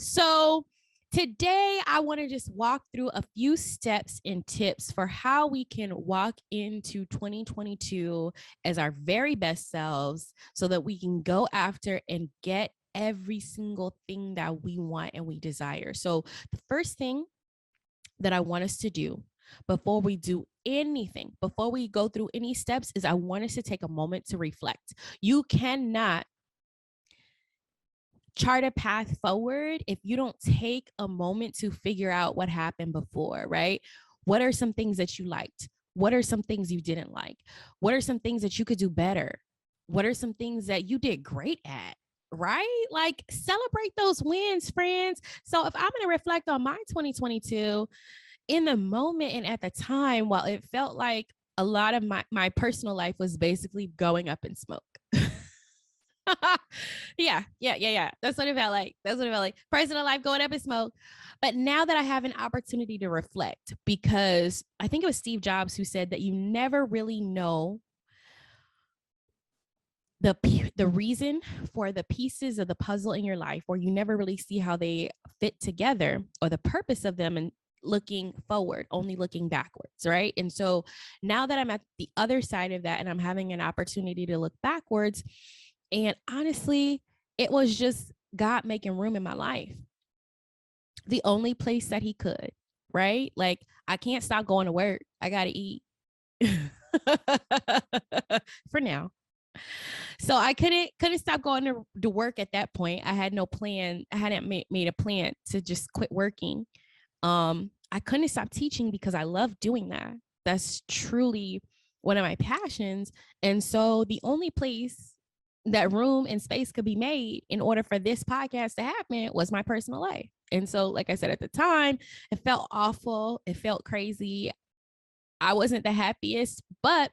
So today I want to just walk through a few steps and tips for how we can walk into 2022 as our very best selves so that we can go after and get every single thing that we want and we desire. So the first thing that I want us to do before we do anything, before we go through any steps, is I want us to take a moment to reflect. You cannot chart a path forward if you don't take a moment to figure out what happened before, right? What are some things that you liked? What are some things you didn't like? What are some things that you could do better? What are some things that you did great at? Right? Like celebrate those wins, friends. So if I'm going to reflect on my 2022 in the moment and at the time, while it felt like a lot of my personal life was basically going up in smoke. Yeah. That's what it felt like. Personal life going up in smoke. But now that I have an opportunity to reflect, because I think it was Steve Jobs who said that you never really know the reason for the pieces of the puzzle in your life, or you never really see how they fit together or the purpose of them, and looking forward, only looking backwards, right? And so now that I'm at the other side of that and I'm having an opportunity to look backwards, and honestly, it was just God making room in my life. The only place that he could, right? Like I can't stop going to work. I got to eat. For now. So I couldn't stop going to work at that point. I had no plan. I hadn't made a plan to just quit working. I couldn't stop teaching because I love doing that. That's truly one of my passions. And so the only place that room and space could be made in order for this podcast to happen was my personal life. And so, like I said, at the time, it felt awful. It felt crazy. I wasn't the happiest, but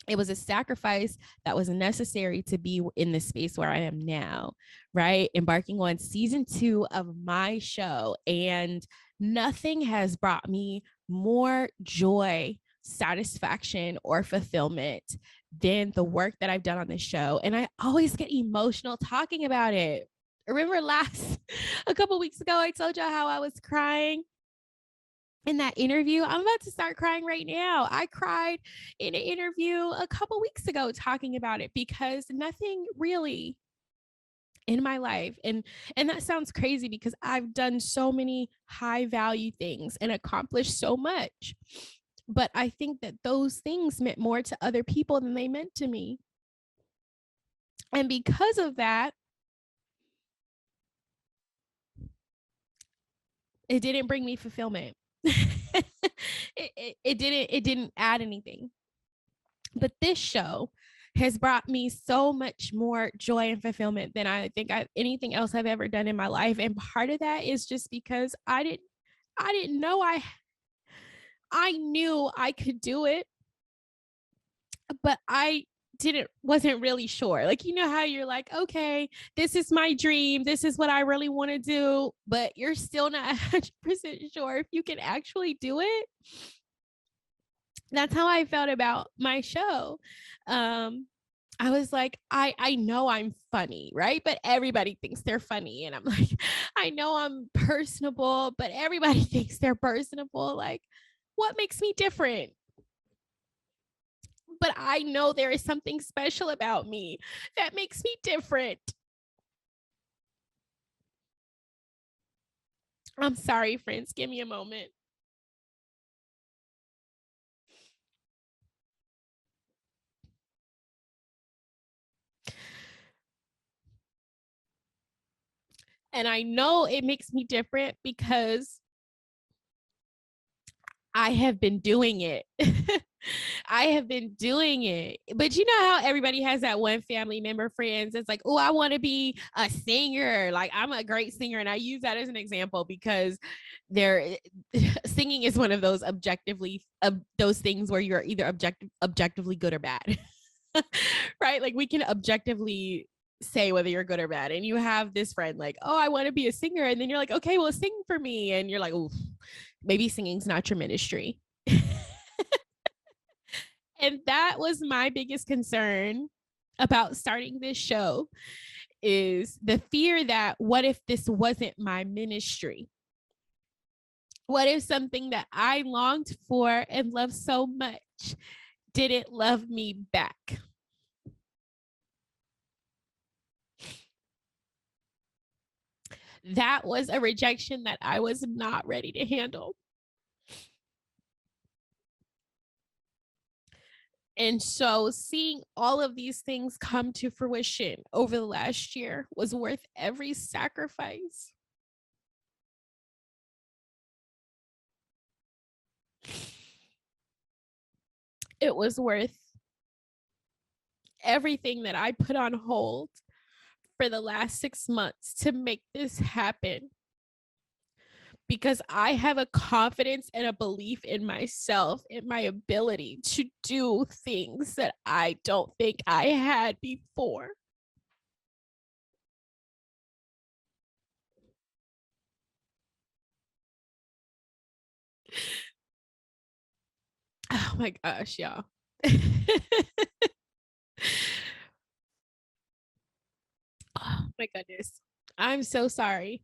it was a sacrifice that was necessary to be in the space where I am now, right? Embarking on season 2 of my show. And nothing has brought me more joy, satisfaction, or fulfillment than the work that I've done on this show. And I always get emotional talking about it. Remember a couple weeks ago, I told you how I was crying in that interview. I'm about to start crying right now. I cried in an interview a couple weeks ago talking about it because nothing really in my life, and that sounds crazy because I've done so many high value things and accomplished so much, but I think that those things meant more to other people than they meant to me. And because of that, it didn't bring me fulfillment. It didn't add anything. But this show has brought me so much more joy and fulfillment than I think anything else I've ever done in my life. And part of that is just because I didn't know I knew I could do it, but I wasn't really sure. Like, you know how you're like, okay, this is my dream. This is what I really want to do, but you're still not 100% sure if you can actually do it. That's how I felt about my show. I was like, I know I'm funny, right? But everybody thinks they're funny. And I'm like, I know I'm personable, but everybody thinks they're personable. Like, what makes me different? But I know there is something special about me that makes me different. I'm sorry, friends. Give me a moment. And I know it makes me different because I have been doing it. I have been doing it. But you know how everybody has that one family member, friends, it's like, oh, I want to be a singer. Like, I'm a great singer. And I use that as an example because singing is one of those those things where you're either objectively good or bad. Right? Like, we can objectively say whether you're good or bad. And you have this friend like, oh, I want to be a singer. And then you're like, okay, well, sing for me. And you're like, oh, maybe singing's not your ministry. And that was my biggest concern about starting this show, is the fear that what if this wasn't my ministry? What if something that I longed for and loved so much didn't love me back? That was a rejection that I was not ready to handle. And so seeing all of these things come to fruition over the last year was worth every sacrifice. It was worth everything that I put on hold for the last 6 months to make this happen. Because I have a confidence and a belief in myself, in my ability to do things that I don't think I had before. Oh my gosh, y'all. Oh my goodness. I'm so sorry.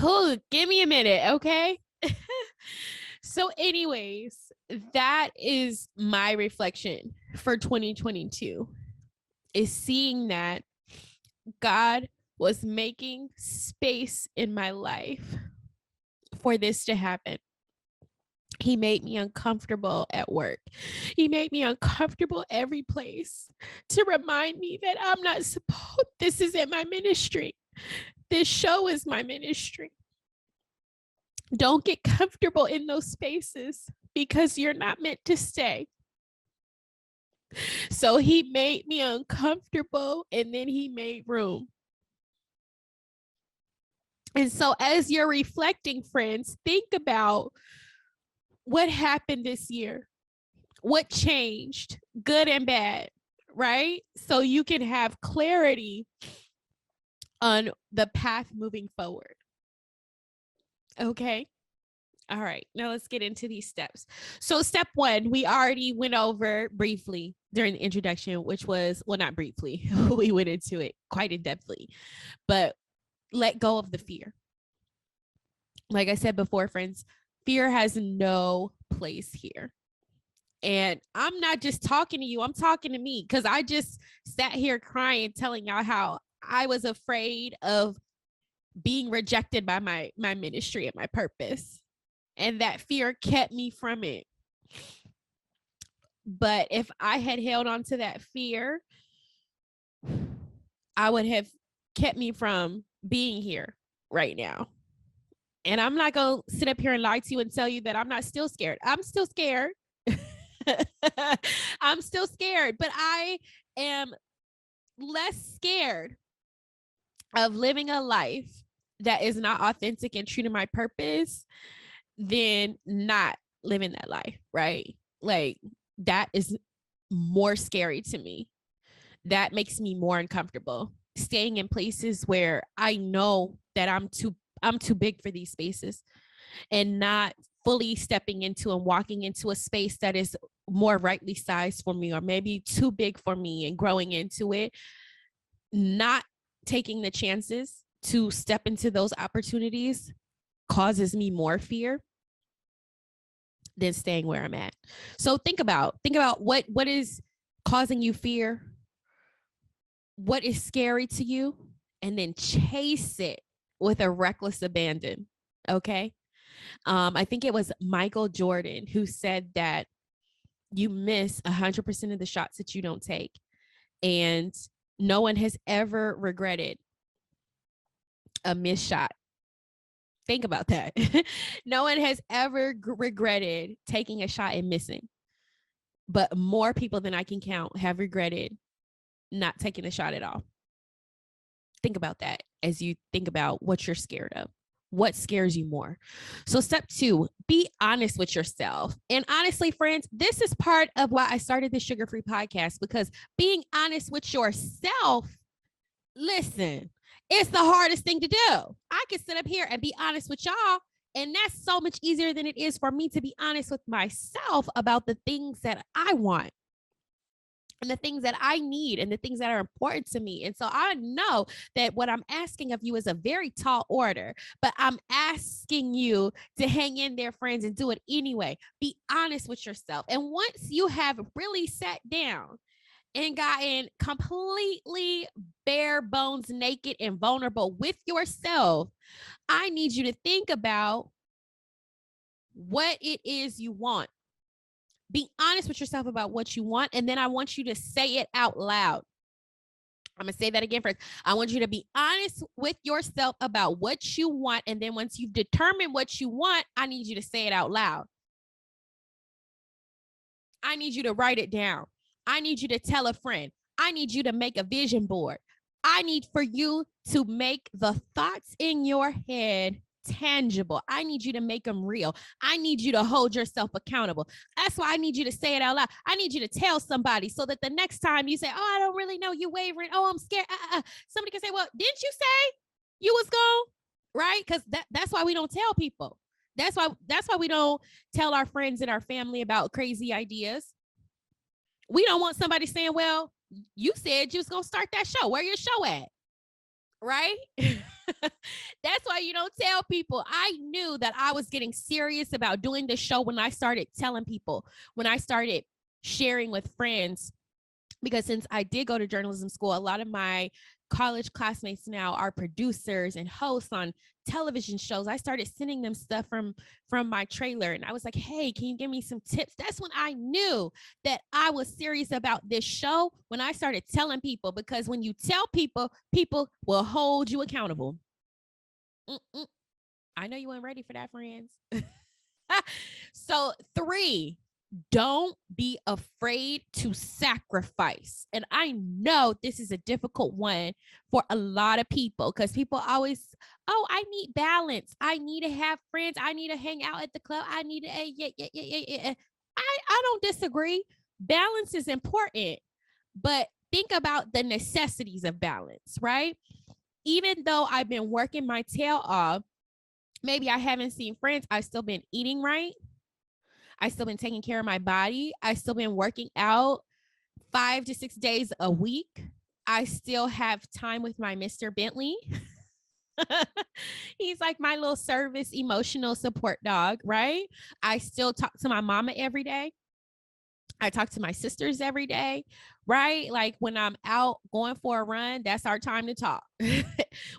Oh, give me a minute, okay? So, anyways, that is my reflection for 2022, is seeing that God was making space in my life for this to happen. He made me uncomfortable at work. He made me uncomfortable every place to remind me that I'm not supposed, this isn't my ministry. This show is my ministry. Don't get comfortable in those spaces because you're not meant to stay. So he made me uncomfortable and then he made room. And so as you're reflecting, friends, think about what happened this year, what changed, good and bad, right? So you can have clarity on the path moving forward. Okay. All right, now let's get into these steps. So step 1, we already went over briefly during the introduction, which was, well, not briefly, we went into it quite in depthly, but let go of the fear. Like I said before, friends, fear has no place here. And I'm not just talking to you, I'm talking to me, because I just sat here crying, telling y'all how I was afraid of being rejected by my ministry and my purpose. And that fear kept me from it. But if I had held on to that fear, I would have kept me from being here right now. And I'm not going to sit up here and lie to you and tell you that I'm not still scared. I'm still scared. I'm still scared, but I am less scared of living a life that is not authentic and true to my purpose than not living that life, right? Like, that is more scary to me. That makes me more uncomfortable. Staying in places where I know that I'm too big for these spaces, and not fully stepping into and walking into a space that is more rightly sized for me, or maybe too big for me, and growing into it, not taking the chances to step into those opportunities causes me more fear than staying where I'm at. So think about what is causing you fear, what is scary to you, and then chase it with a reckless abandon. Okay. I think it was Michael Jordan who said that you miss 100% of the shots that you don't take. And no one has ever regretted a missed shot. Think about that. No one has ever regretted taking a shot and missing. But more people than I can count have regretted not taking a shot at all. Think about that as you think about what you're scared of. What scares you more? So step 2, be honest with yourself. And honestly, friends, this is part of why I started the Sugar-Free podcast, because being honest with yourself, listen, it's the hardest thing to do. I can sit up here and be honest with y'all, and that's so much easier than it is for me to be honest with myself about the things that I want. and the things that I need and the things that are important to me. And so I know that what I'm asking of you is a very tall order, but I'm asking you to hang in there, friends, and do it anyway. Be honest with yourself. And once you have really sat down and gotten completely bare bones, naked, and vulnerable with yourself, I need you to think about what it is you want. Be honest with yourself about what you want, and then I want you to say it out loud. I'm going to say that again first. I want you to be honest with yourself about what you want, and then once you've determined what you want, I need you to say it out loud. I need you to write it down. I need you to tell a friend. I need you to make a vision board. I need for you to make the thoughts in your head tangible. I need you to make them real. I need you to hold yourself accountable. That's why I need you to say it out loud. I need you to tell somebody so that the next time you say, oh, I don't really know, you wavering. Oh, I'm scared. Somebody can say, well, didn't you say you was gone? Right? Because that's why we don't tell people. That's why we don't tell our friends and our family about crazy ideas. We don't want somebody saying, well, you said you was going to start that show. Where your show at? Right? That's why you don't tell people. I knew that I was getting serious about doing the show when I started telling people, when I started sharing with friends, because since I did go to journalism school, a lot of my college classmates now are producers and hosts on television shows. I started sending them stuff from my trailer, and I was like, hey, can you give me some tips? That's when I knew that I was serious about this show, when I started telling people, because when you tell people, people will hold you accountable. I know you weren't ready for that, friends. So 3, don't be afraid to sacrifice. And I know this is a difficult one for a lot of people, because people always, oh, I need balance. I need to have friends. I need to hang out at the club. I need to, yeah. I don't disagree. Balance is important, but think about the necessities of balance, right? Even though I've been working my tail off, maybe I haven't seen friends, I've still been eating right. I've still been taking care of my body. I've still been working out 5 to 6 days a week. I still have time with my Mr. Bentley. He's like my little service emotional support dog, right? I still talk to my mama every day. I talk to my sisters every day, right? Like when I'm out going for a run, that's our time to talk.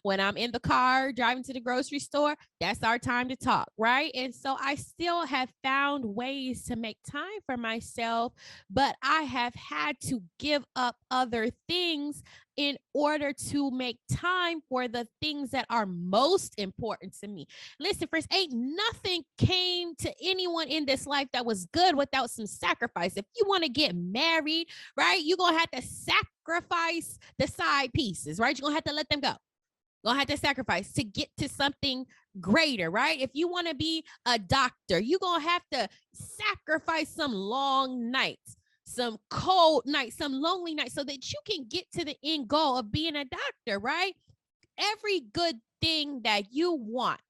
When I'm in the car driving to the grocery store, that's our time to talk, right? And so I still have found ways to make time for myself, but I have had to give up other things in order to make time for the things that are most important to me. Listen, friends, ain't nothing came to anyone in this life that was good without some sacrifice. If you want to get married, right, you're going to have to sacrifice the side pieces, right? You're going to have to let them go. You're going to have to sacrifice to get to something greater, right? If you want to be a doctor, you're going to have to sacrifice some long nights, some cold nights, some lonely nights, so that you can get to the end goal of being a doctor, right? Every good thing that you want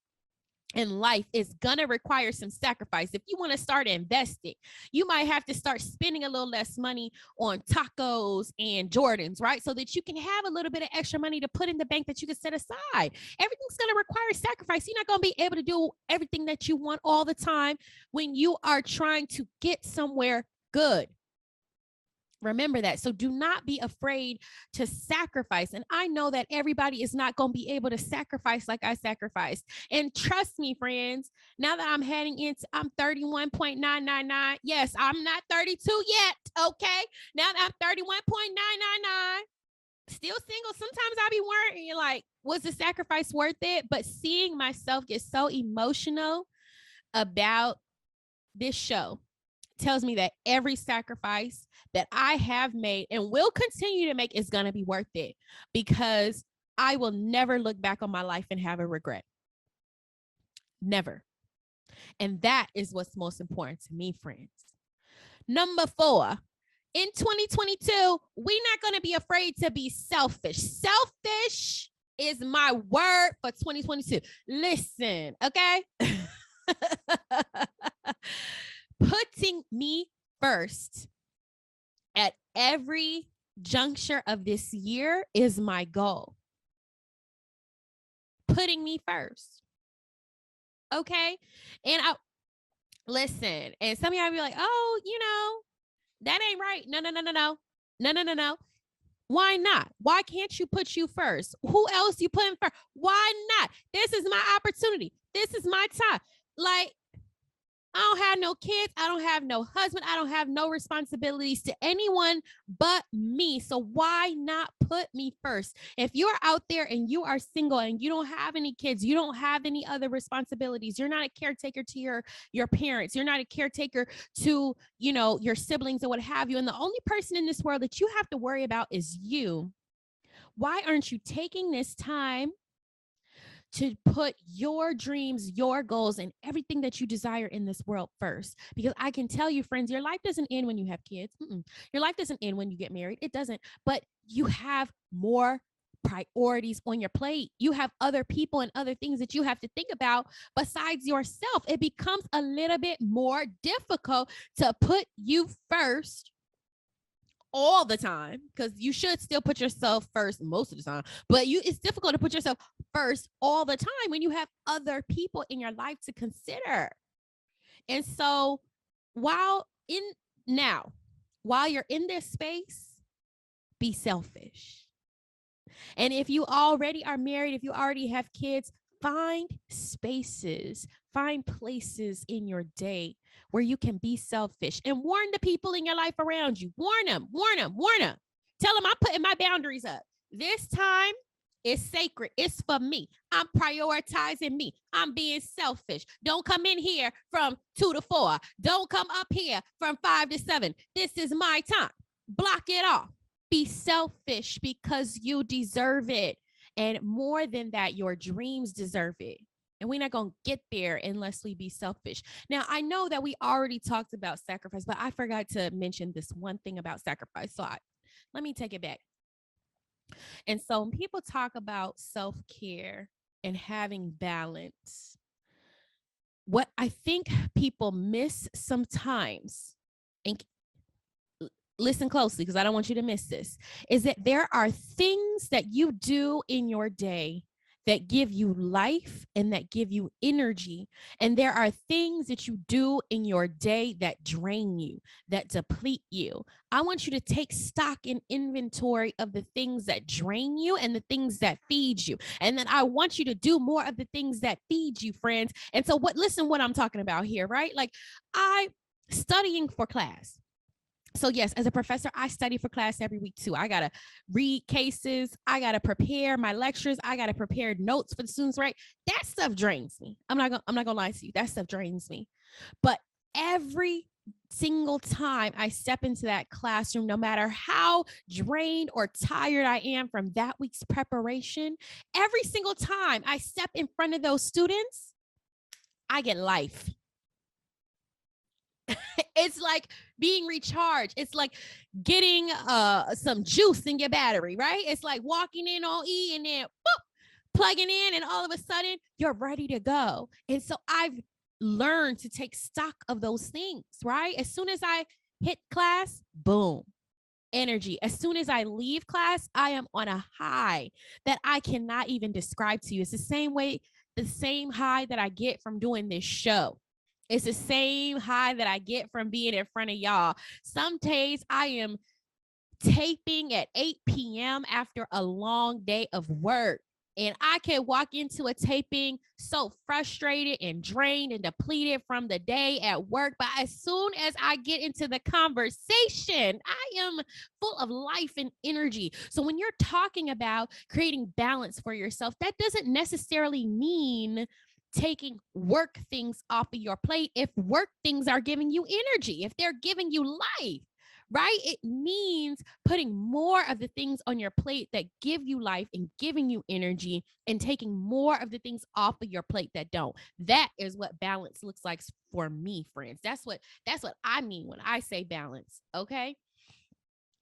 in life is gonna require some sacrifice. If you want to start investing, you might have to start spending a little less money on tacos and Jordans, right? So that you can have a little bit of extra money to put in the bank that you can set aside. Everything's gonna require sacrifice. You're not gonna be able to do everything that you want all the time when you are trying to get somewhere good. Remember that. So do not be afraid to sacrifice. And I know that everybody is not going to be able to sacrifice like I sacrificed. And trust me, friends, now that I'm heading into, I'm 31.999. Yes, I'm not 32 yet. Okay. Now that I'm 31.999, still single. Sometimes I'll be worrying, like, was the sacrifice worth it? But seeing myself get so emotional about this show tells me that every sacrifice that I have made and will continue to make is going to be worth it, because I will never look back on my life and have a regret. Never. And that is what's most important to me, friends. Number 4, in 2022, we're not going to be afraid to be selfish. Selfish is my word for 2022. Listen, okay? Putting me first at every juncture of this year is my goal. Putting me first. Okay. And I listen, and some of y'all be like, oh, that ain't right. No, no, no, no, no. No, no, no, no. Why not? Why can't you put you first? Who else you putting first? Why not? This is my opportunity. This is my time. Like, I don't have no kids. I don't have no husband. I don't have no responsibilities to anyone but me. So why not put me first? If you're out there and you are single and you don't have any kids, you don't have any other responsibilities, you're not a caretaker to your parents, you're not a caretaker to, your siblings or what have you, and the only person in this world that you have to worry about is you, why aren't you taking this time to put your dreams, your goals, and everything that you desire in this world first? Because I can tell you, friends, your life doesn't end when you have kids. Your life doesn't end when you get married. It doesn't. But you have more priorities on your plate. You have other people and other things that you have to think about besides yourself. It becomes a little bit more difficult to put you first all the time, because you should still put yourself first most of the time, but it's difficult to put yourself first all the time when you have other people in your life to consider. And so while you're in this space, be selfish. And if you already are married, if you already have kids, find spaces, find places in your day where you can be selfish, and warn the people in your life around you. Warn them. Tell them I'm putting my boundaries up. This time is sacred. It's for me. I'm prioritizing me. I'm being selfish. Don't come in here from 2 to 4. Don't come up here from 5 to 7. This is my time. Block it off. Be selfish because you deserve it. And more than that, your dreams deserve it. And we're not going to get there unless we be selfish. Now, I know that we already talked about sacrifice, but I forgot to mention this one thing about sacrifice. So let me take it back. And so when people talk about self-care and having balance, what I think people miss sometimes, and listen closely because I don't want you to miss this, is that there are things that you do in your day that give you life and that give you energy. And there are things that you do in your day that drain you, that deplete you. I want you to take stock and inventory of the things that drain you and the things that feed you. And then I want you to do more of the things that feed you, friends. And so listen what I'm talking about here, right? Like, I studying for class. So yes, as a professor, I study for class every week too. I got to read cases. I got to prepare my lectures. I got to prepare notes for the students, right? That stuff drains me. I'm not going to lie to you. That stuff drains me. But every single time I step into that classroom, no matter how drained or tired I am from that week's preparation, every single time I step in front of those students, I get life. It's like being recharged. It's like getting some juice in your battery, right? It's like walking in on E and then boop, plugging in, and all of a sudden you're ready to go. And so I've learned to take stock of those things, right? As soon as I hit class, boom, energy. As soon as I leave class, I am on a high that I cannot even describe to you. It's the same high that I get from doing this show. It's the same high that I get from being in front of y'all. Some days I am taping at 8 p.m. after a long day of work. And I can walk into a taping so frustrated and drained and depleted from the day at work. But as soon as I get into the conversation, I am full of life and energy. So when you're talking about creating balance for yourself, that doesn't necessarily mean taking work things off of your plate. If work things are giving you energy, if they're giving you life, right? It means putting more of the things on your plate that give you life and giving you energy, and taking more of the things off of your plate that don't. That is what balance looks like for me, friends. That's what I mean when I say balance. Okay.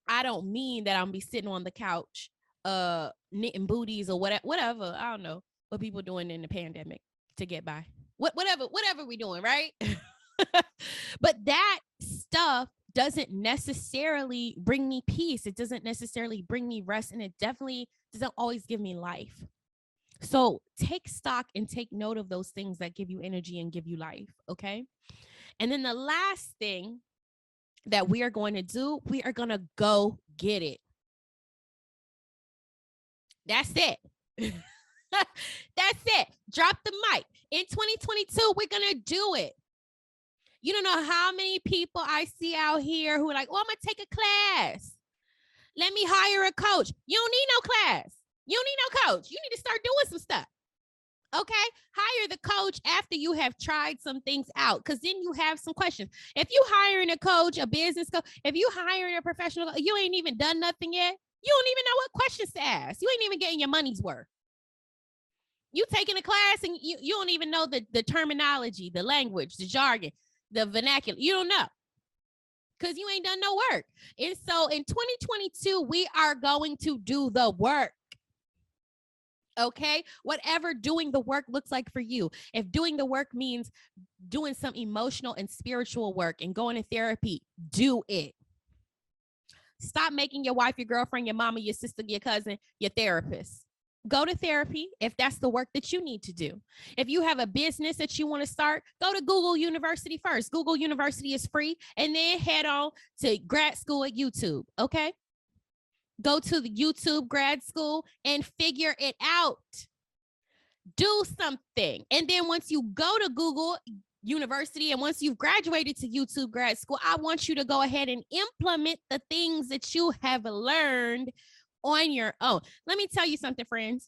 I don't mean that I'm gonna be sitting on the couch, knitting booties or whatever. I don't know what people doing in the pandemic to get by. Whatever we doing, right? But that stuff doesn't necessarily bring me peace. It doesn't necessarily bring me rest, and it definitely doesn't always give me life. So take stock and take note of those things that give you energy and give you life, okay? And then the last thing that we are going to do, we are going to go get it. That's it. That's it. Drop the mic. In 2022, we're going to do it. You don't know how many people I see out here who are like, oh, I'm going to take a class. Let me hire a coach. You don't need no class. You don't need no coach. You need to start doing some stuff. Okay, hire the coach after you have tried some things out, because then you have some questions. If you hiring a coach, a business coach, if you hiring a professional, you ain't even done nothing yet. You don't even know what questions to ask. You ain't even getting your money's worth. You taking a class and you don't even know the terminology, the language, the jargon, the vernacular. You don't know because you ain't done no work. And so in 2022, we are going to do the work. Okay, whatever doing the work looks like for you. If doing the work means doing some emotional and spiritual work and going to therapy, do it. Stop making your wife, your girlfriend, your mama, your sister, your cousin, your therapist. Go to therapy if that's the work that you need to do. If you have a business that you want to start, go to Google University first. Google University is free, and then head on to grad school at YouTube, okay? Go to the YouTube grad school and figure it out. Do something. And then once you go to Google University and once you've graduated to YouTube grad school, I want you to go ahead and implement the things that you have learned on your own. Let me tell you something, friends.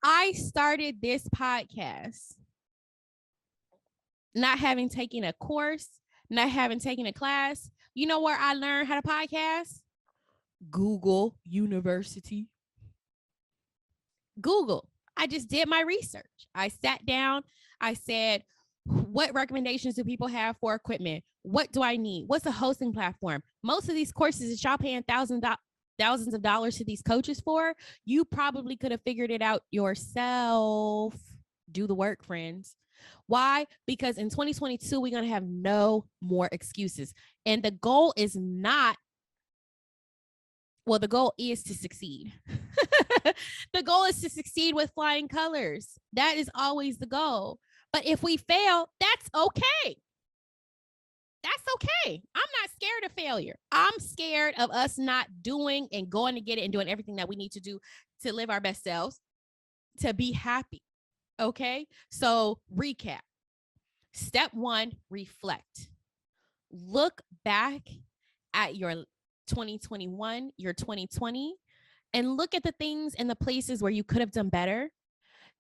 I started this podcast not having taken a course, not having taken a class. You know where I learned how to podcast? Google University. Google. I just did my research. I sat down. I said, what recommendations do people have for equipment? What do I need? What's a hosting platform? Most of these courses that y'all paying thousands of dollars to these coaches for, you probably could have figured it out yourself. Do the work, friends. Why? Because in 2022, we're going to have no more excuses. And the goal is not, well, the goal is to succeed. The goal is to succeed with flying colors. That is always the goal. But if we fail, that's okay. That's okay. I'm not scared of failure. I'm scared of us not doing and going to get it and doing everything that we need to do to live our best selves, to be happy. Okay? So recap. Step 1, reflect. Look back at your 2021, your 2020, and look at the things and the places where you could have done better.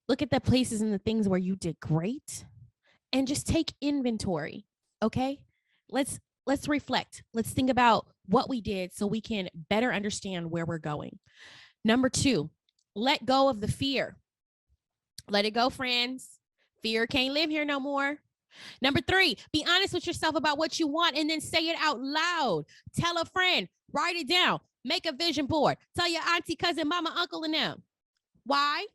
Look at the places and the things where you did great, and just take inventory. Okay? Let's reflect. Let's think about what we did so we can better understand where we're going. Number 2, let go of the fear. Let it go, friends. Fear can't live here no more. Number 3, be honest with yourself about what you want and then say it out loud. Tell a friend, write it down, make a vision board. Tell your auntie, cousin, mama, uncle, and them. Why?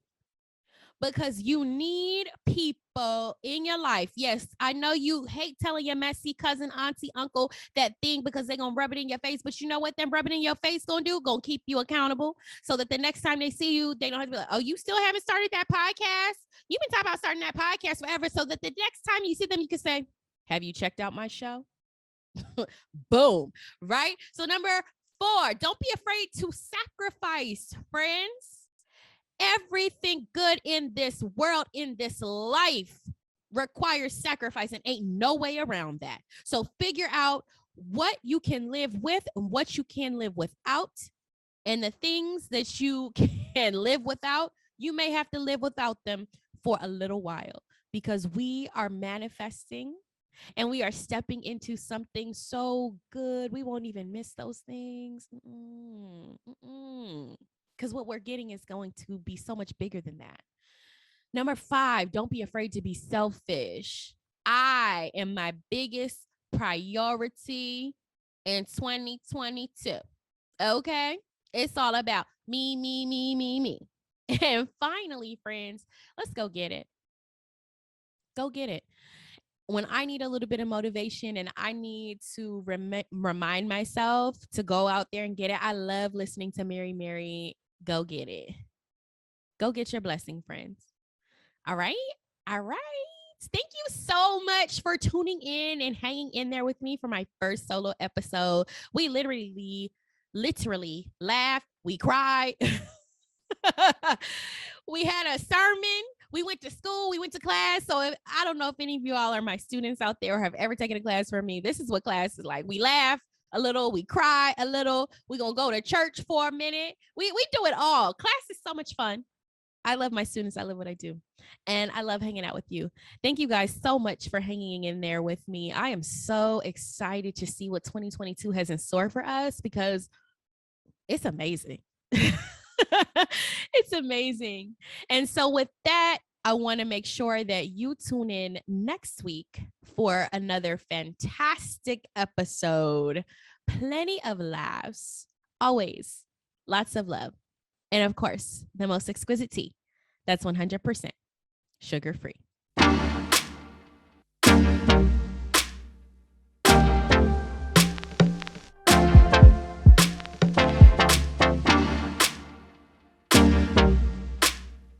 Because you need people in your life. Yes, I know you hate telling your messy cousin, auntie, uncle that thing because they're going to rub it in your face. But you know what them rubbing in your face going to do? Going to keep you accountable so that the next time they see you, they don't have to be like, oh, you still haven't started that podcast? You've been talking about starting that podcast forever, so that the next time you see them, you can say, have you checked out my show? Boom. Right? So number 4, don't be afraid to sacrifice, friends. Everything good in this world, in this life, requires sacrifice, and ain't no way around that. So figure out what you can live with and what you can live without. And the things that you can live without, you may have to live without them for a little while, because we are manifesting and we are stepping into something so good. We won't even miss those things. Because what we're getting is going to be so much bigger than that. Number 5, don't be afraid to be selfish. I am my biggest priority in 2022. Okay? It's all about me, me, me, me, me. And finally, friends, let's go get it. Go get it. when I need a little bit of motivation and I need to remind myself to go out there and get it, I love listening to Mary. Go get it. Go get your blessing, friends. All right. All right. Thank you so much for tuning in and hanging in there with me for my first solo episode. We literally laughed. We cried. We had a sermon. We went to school. We went to class. So I don't know if any of you all are my students out there or have ever taken a class from me. This is what class is like. We laugh a little. We cry a little. We're going to go to church for a minute. We do it all. Class is so much fun. I love my students. I love what I do. And I love hanging out with you. Thank you guys so much for hanging in there with me. I am so excited to see what 2022 has in store for us because it's amazing. It's amazing. And so with that, I want to make sure that you tune in next week for another fantastic episode. Plenty of laughs, always lots of love. And of course, the most exquisite tea that's 100% sugar-free.